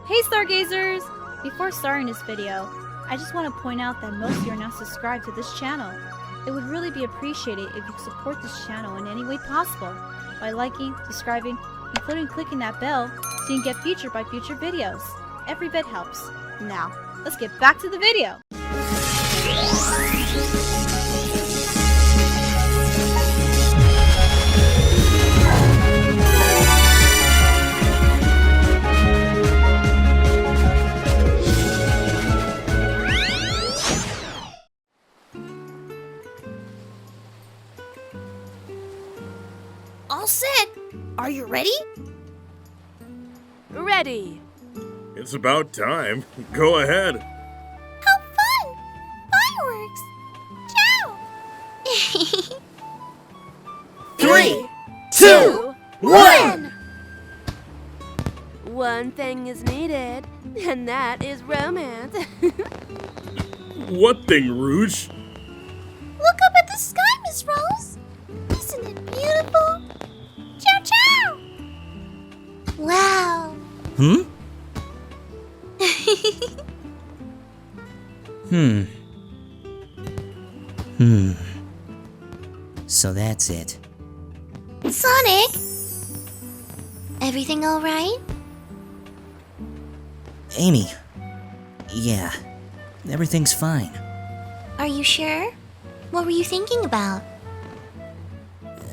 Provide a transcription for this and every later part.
Hey Stargazers! Before starting this video, I just want to point out that most of you are not subscribed to this channel. It would really be appreciated if you could support this channel in any way possible by liking, subscribing, including clicking that bell so you can get featured by future videos. Every bit helps. Now, let's get back to the video! All set! Are you ready? Ready! It's about time. Go ahead. How fun! Fireworks! Ciao! 3, 2, 1! One thing is needed, and that is romance. What thing, Rouge? Look up at the sky, Miss Rose! Isn't it beautiful? Ciao, ciao! Wow! So that's it. Sonic! Everything alright? Amy. Yeah, everything's fine. Are you sure? What were you thinking about?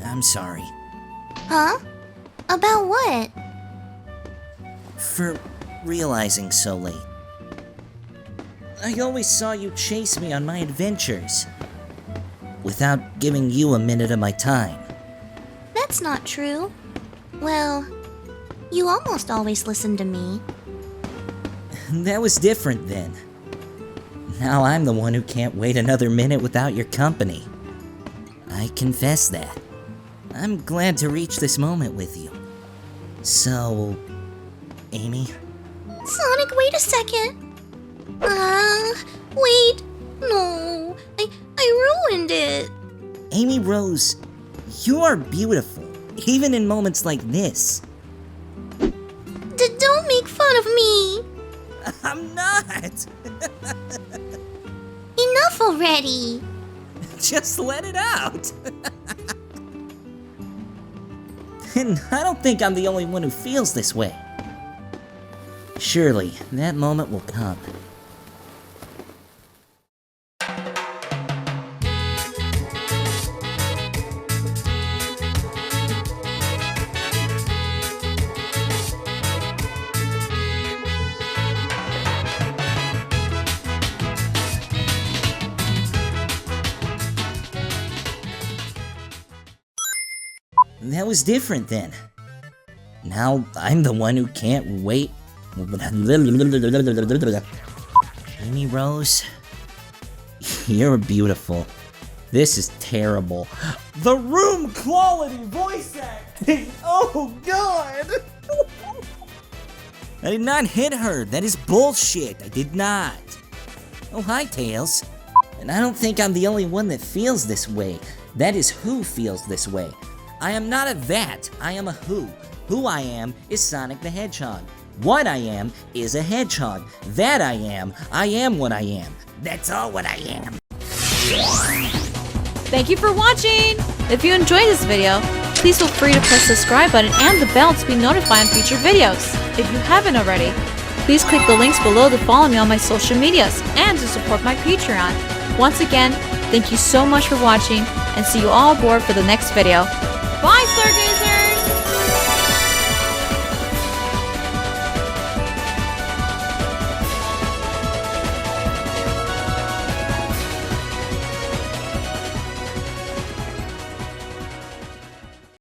I'm sorry. Huh? About what? For realizing so late. I always saw you chase me on my adventures, without giving you a minute of my time. That's not true. Well, you almost always listen to me. That was different then. Now I'm the one who can't wait another minute without your company. I confess that. I'm glad to reach this moment with you. So, Amy? Sonic, wait a second. Wait. No, I ruined it. Amy Rose, you are beautiful, even in moments like this. Don't make fun of me. I'm not! Enough already. Just let it out! And I don't think I'm the only one who feels this way. Surely, that moment will come. That was different then. Now I'm the one who can't wait. Amy Rose, you're beautiful. This is terrible. The room quality voice acting! Oh god! I did not hit her. That is bullshit. I did not. Oh, hi, Tails. And I don't think I'm the only one that feels this way. That is who feels this way. I am not a that, I am a who. Who I am is Sonic the Hedgehog. What I am is a hedgehog. That I am what I am. That's all what I am. Thank you for watching! If you enjoyed this video, please feel free to press the subscribe button and the bell to be notified on future videos. If you haven't already, please click the links below to follow me on my social medias and to support my Patreon. Once again, thank you so much for watching and see you all aboard for the next video. Bye, Stargazers!